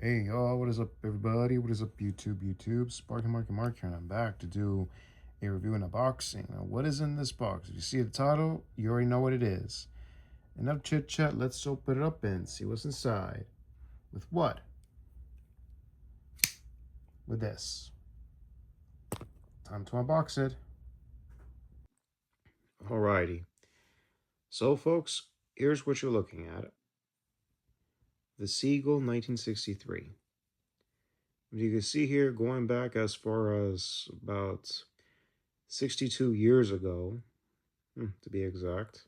Hey y'all, what is up everybody? What is up YouTube? Sparky Mark here, and I'm back to do a review and unboxing. Now, what is in this box? If you see the title, you already know what it is. Enough chit chat, let's open it up and see what's inside. With what? With this. Time to unbox it. Alrighty. So folks, here's what you're looking at. The Seagull 1963. You can see here, going back as far as about 62 years ago, to be exact.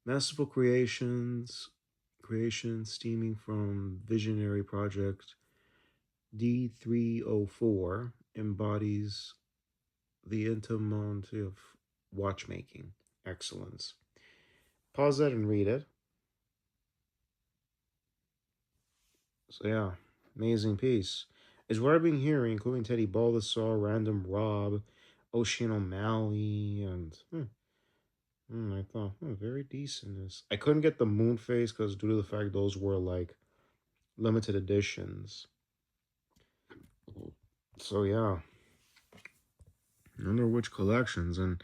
Masterful creations stemming from visionary project D304 embodies the intimacy of watchmaking excellence. Pause that and read it. So yeah, amazing piece. It's what I've been hearing, including Teddy Baldassar, Random Rob, Ocean O'Malley, and I thought, very decent. I couldn't get the moon face because due to the fact those were like limited editions. So yeah, I wonder which collections. And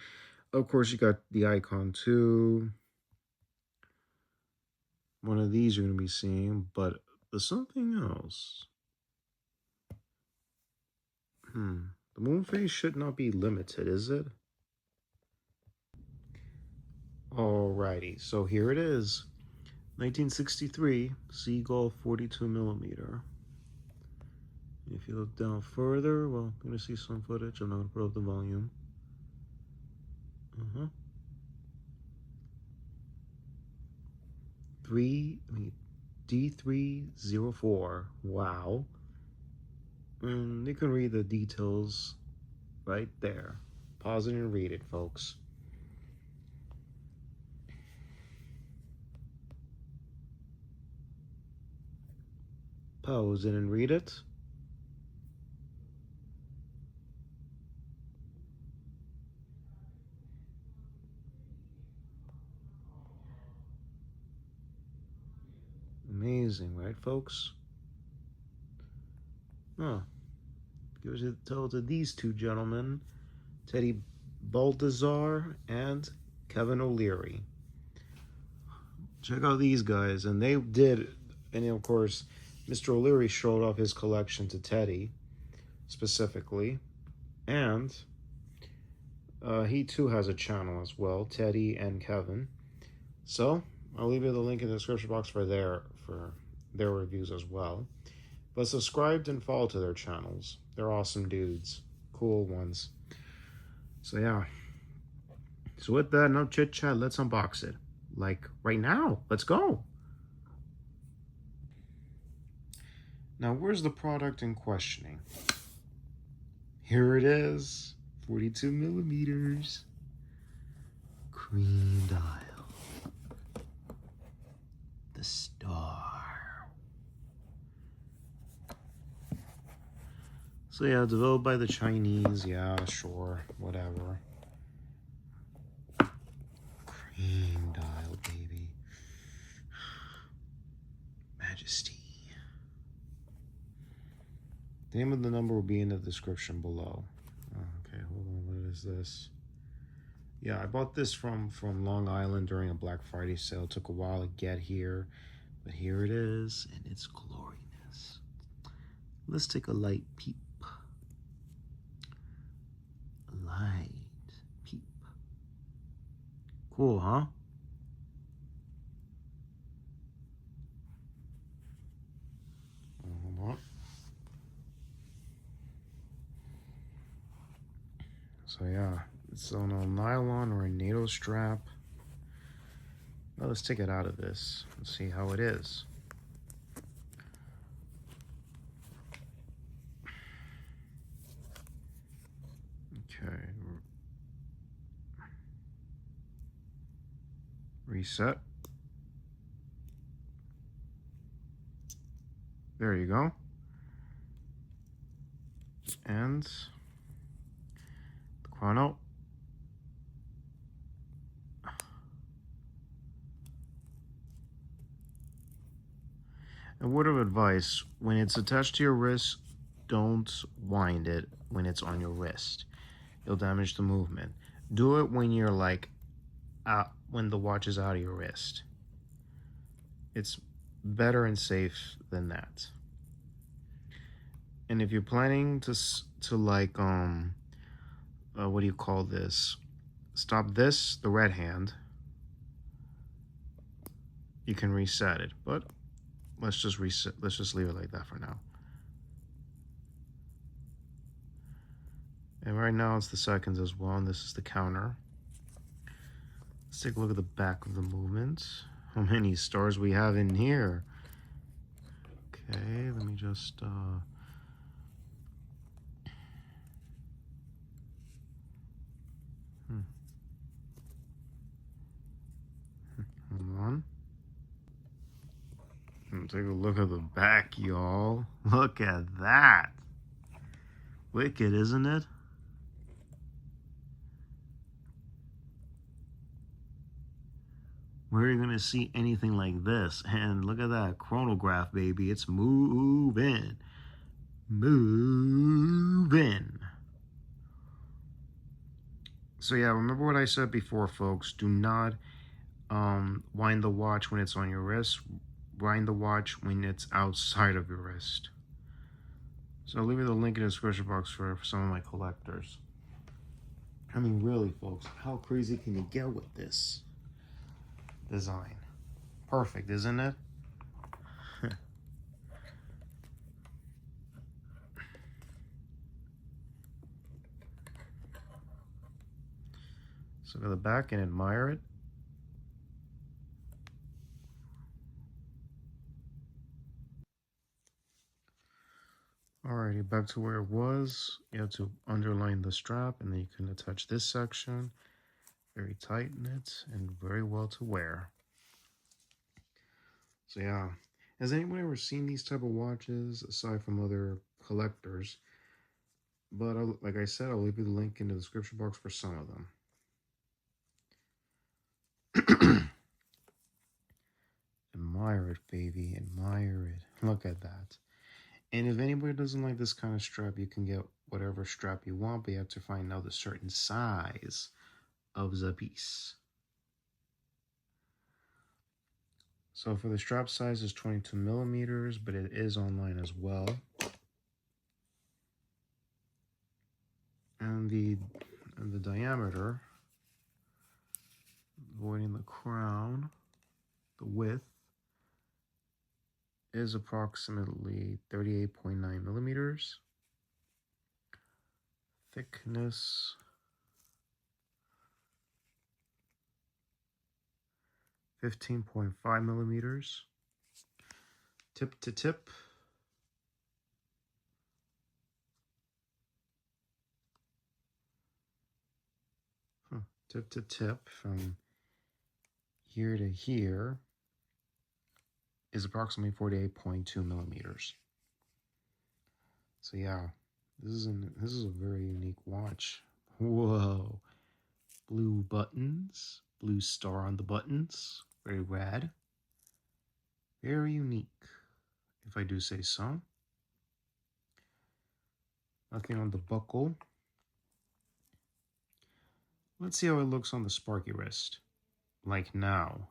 of course you got the icon too. One of these you're going to be seeing, but there's something else. The moon face should not be limited, is it? Alrighty, so here it is. 1963 Seagull 42mm. If you look down further, well, you're going to see some footage. I'm not going to put up the volume. D304. Wow. And you can read the details right there. Pause it and read it, folks. Pause it and read it. Amazing, right, folks? Gives it to these two gentlemen, Teddy Baldassar and Kevin O'Leary. Check out these guys, and they did, and of course, Mr. O'Leary showed off his collection to Teddy, specifically, and he too has a channel as well, Teddy and Kevin. So I'll leave you the link in the description box for their reviews as well. But subscribe and follow to their channels. They're awesome dudes, cool ones. So yeah. So with that, no chit chat, let's unbox it. Like right now, let's go. Now, where's the product in questioning? Here it is, 42mm, cream dial, the star. So yeah, developed by the Chinese, yeah, sure, whatever. Cream dial, baby. Majesty. The name of the number will be in the description below. Okay, hold on, what is this? Yeah, I bought this from Long Island during a Black Friday sale. It took a while to get here, but here it is, and it's glorious. Let's take a light peep. Light peep. Cool, huh? Hold on. So yeah, it's on a nylon or a NATO strap. Now let's take it out of this and see how it is. Okay. Reset. There you go. And the chrono. A word of advice, when it's attached to your wrist, don't wind it when it's on your wrist. You'll damage the movement. Do it when you're like out, when the watch is out of your wrist. It's better and safe than that. And if you're planning to like what do you call this? Stop this, the red hand. You can reset it, but let's just reset. Let's just leave it like that for now. And right now it's the seconds as well, and this is the counter. Let's take a look at the back of the movement. How many stars we have in here? Okay, let me just hold on. And take a look at the back, y'all. Look at that. Wicked, isn't it? Where are you gonna see anything like this? And look at that chronograph, baby. It's moving. Moving. So yeah, remember what I said before, folks. Do not wind the watch when it's on your wrist. Wind the watch when it's outside of your wrist. So I'll leave you the link in the description box for some of my collectors. I mean, really, folks, how crazy can you get with this design? Perfect, isn't it? So go to the back and admire it. Alrighty, back to where it was. You have to underline the strap, and then you can attach this section. Very tight knit and very well to wear. So yeah, has anyone ever seen these type of watches aside from other collectors? But like I said, I'll leave you the link in the description box for some of them. Admire it, baby. Admire it. Look at that. And if anybody doesn't like this kind of strap, you can get whatever strap you want, but you have to find out a certain size of the piece. So for the strap size is 22 millimeters, but it is online as well. And the diameter, avoiding the crown, the width is approximately 38.9 millimeters. Thickness, (15.5 millimeters). Tip to tip, tip to tip from here to here is approximately 48.2 millimeters. So yeah, this is a very unique watch. Whoa, blue buttons, blue star on the buttons, very rad, very unique, if I do say so. Nothing on the buckle. Let's see how it looks on the Sparky wrist, like now.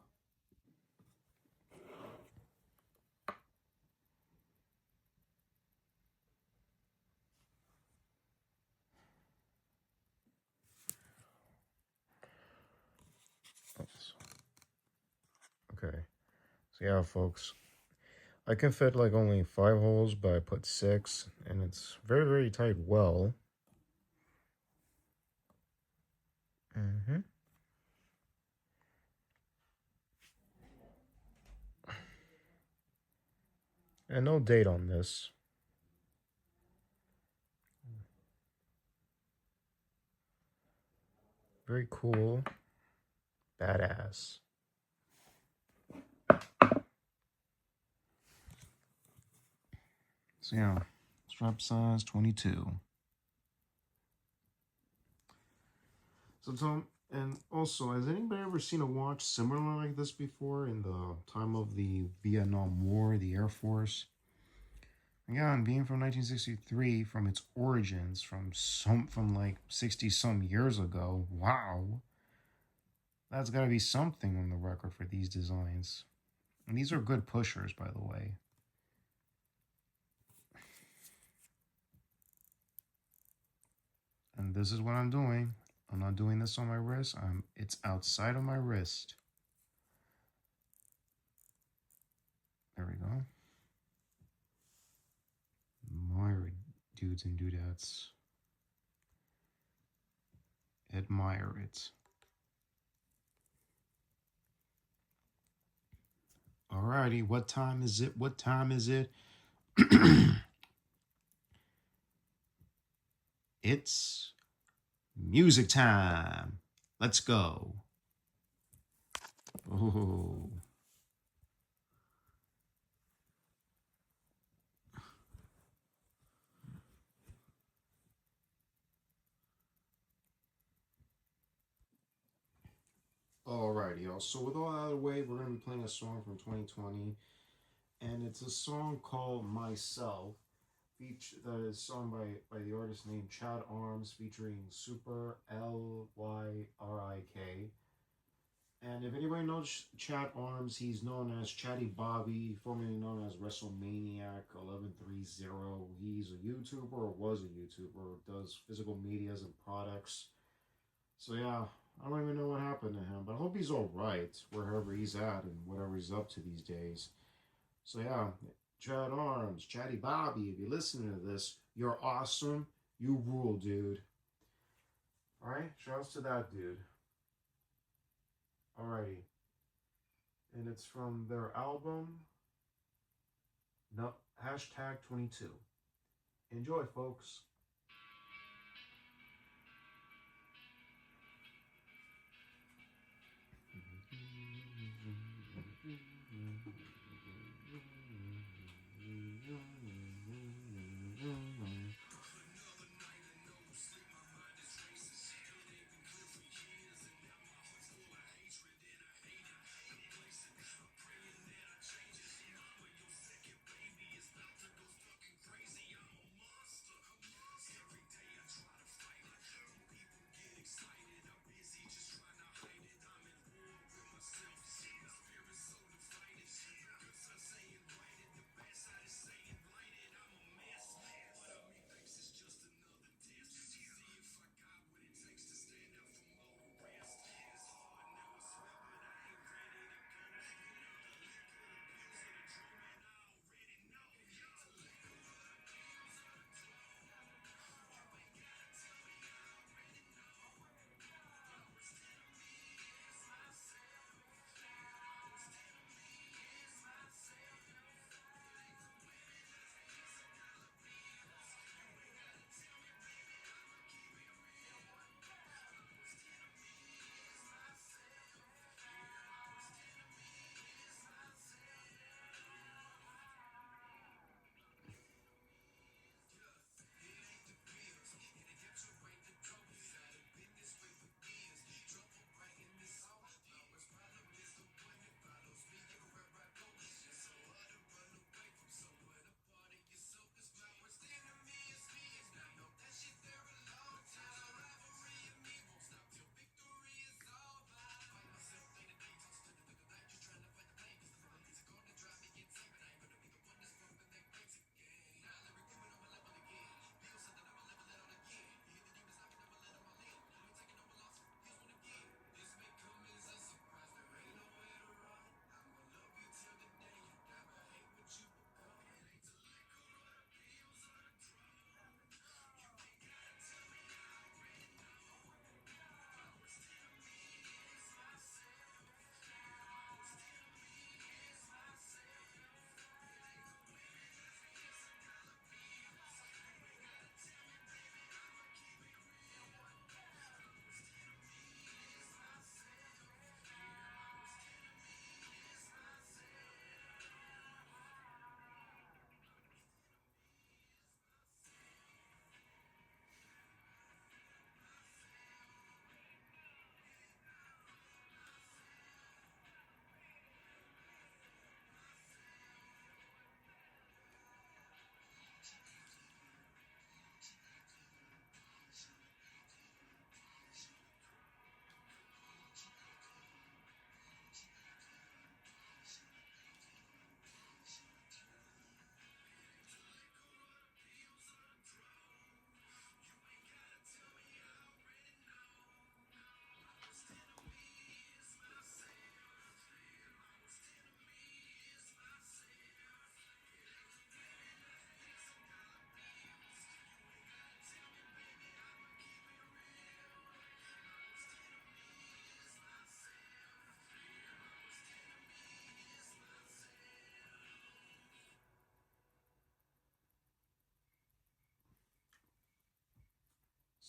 Okay, so yeah, folks, I can fit like only 5 holes, but I put 6, and it's very, very tight well. And no date on this. Very cool. Badass. So yeah, strap size 22. So And also, has anybody ever seen a watch similar like this before in the time of the Vietnam War, the Air Force? Again, being from 1963, from its origins, from like 60 some years ago, wow. That's got to be something on the record for these designs. And these are good pushers, by the way. And this is what I'm doing. I'm not doing this on my wrist. It's outside of my wrist. There we go. Admire it, dudes and dudettes. Admire it. Alrighty, what time is it? What time is it? It's music time. Let's go. Oh. Alrighty, y'all. So with all out of the way, we're going to be playing a song from 2020. And it's a song called Myself. That is sung by the artist named Chad Arms, featuring Super Lyrik. And if anybody knows Chad Arms, he's known as Chatty Bobby, formerly known as WrestleManiac 1130. He's a YouTuber, or was a YouTuber, does physical medias and products. So yeah, I don't even know what happened to him, but I hope he's alright wherever he's at and whatever he's up to these days. So yeah, Chad Arms, Chatty Bobby, if you're listening to this, you're awesome. You rule, dude. Alright, shouts to that dude. Alrighty. And it's from their album, no, #22. Enjoy, folks.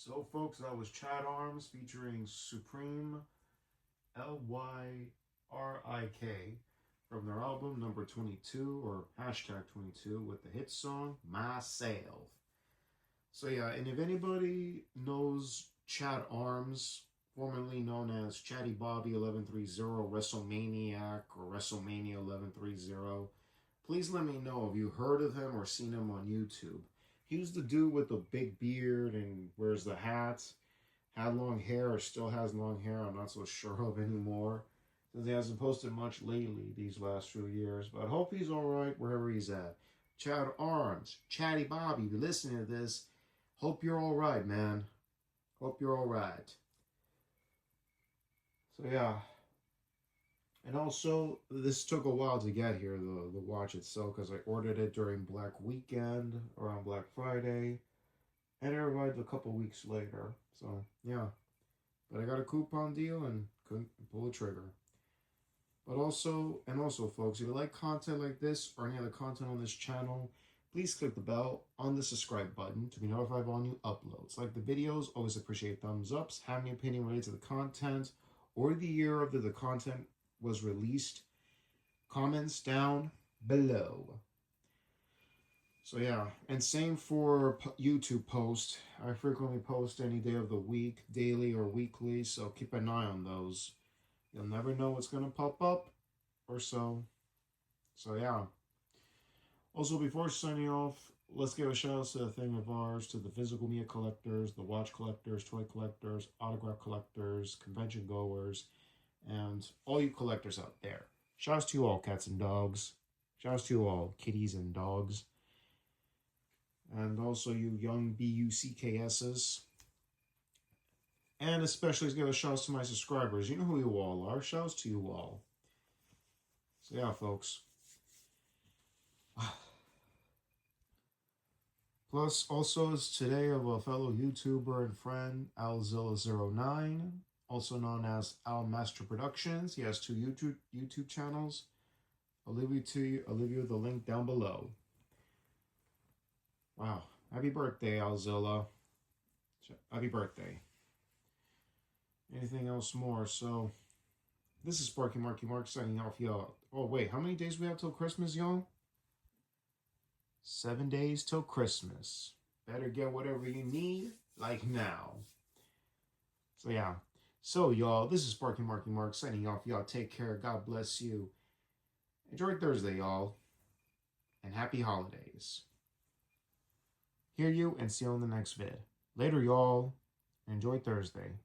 So, folks, that was Chat Arms featuring Supreme Lyrik from their album number 22 or hashtag 22 with the hit song Myself. So, yeah, and if anybody knows Chat Arms, formerly known as Chatty Bobby 1130, WrestleManiac, or WrestleMania 1130, please let me know if you heard of him or seen him on YouTube. He was the dude with the big beard and wears the hat. Had long hair or still has long hair. I'm not so sure of anymore. Since he hasn't posted much lately these last few years. But I hope he's alright wherever he's at. Chad Arms, Chatty Bobby, if you're listening to this, hope you're alright, man. Hope you're alright. So yeah. And also, this took a while to get here, the watch itself, because I ordered it during Black Weekend, around Black Friday, and it arrived a couple weeks later. So, yeah. But I got a coupon deal and couldn't pull the trigger. But also, folks, if you like content like this or any other content on this channel, please click the bell on the subscribe button to be notified of all new uploads. Like the videos, always appreciate thumbs ups. Have any opinion related to the content or the year of the content was released, comments down below. So yeah, and same for YouTube posts. I frequently post any day of the week, daily or weekly, so keep an eye on those. You'll never know what's going to pop up or so. So yeah. Also, before signing off, let's give a shout out to a thing of ours, to the physical media collectors, the watch collectors, toy collectors, autograph collectors, convention goers, and all you collectors out there. Shouts to you all, cats and dogs. Shouts to you all, kitties and dogs. And also you young BUCKSs. And especially give a shout to my subscribers. You know who you all are. Shouts to you all. So yeah, folks. Plus, also is today of a fellow YouTuber and friend, Alzilla09, also known as Al Master Productions. He has two YouTube channels. I'll leave you the link down below. Wow. Happy birthday, Alzilla. Happy birthday. Anything else more? So, this is Sparky Marky Mark signing off, y'all. Oh, wait. How many days we have till Christmas, y'all? 7 days till Christmas. Better get whatever you need, like now. So, yeah. So, y'all, this is Sparky Marky Mark signing off. Y'all take care. God bless you. Enjoy Thursday, y'all. And happy holidays. Hear you and see you on the next vid. Later, y'all. Enjoy Thursday.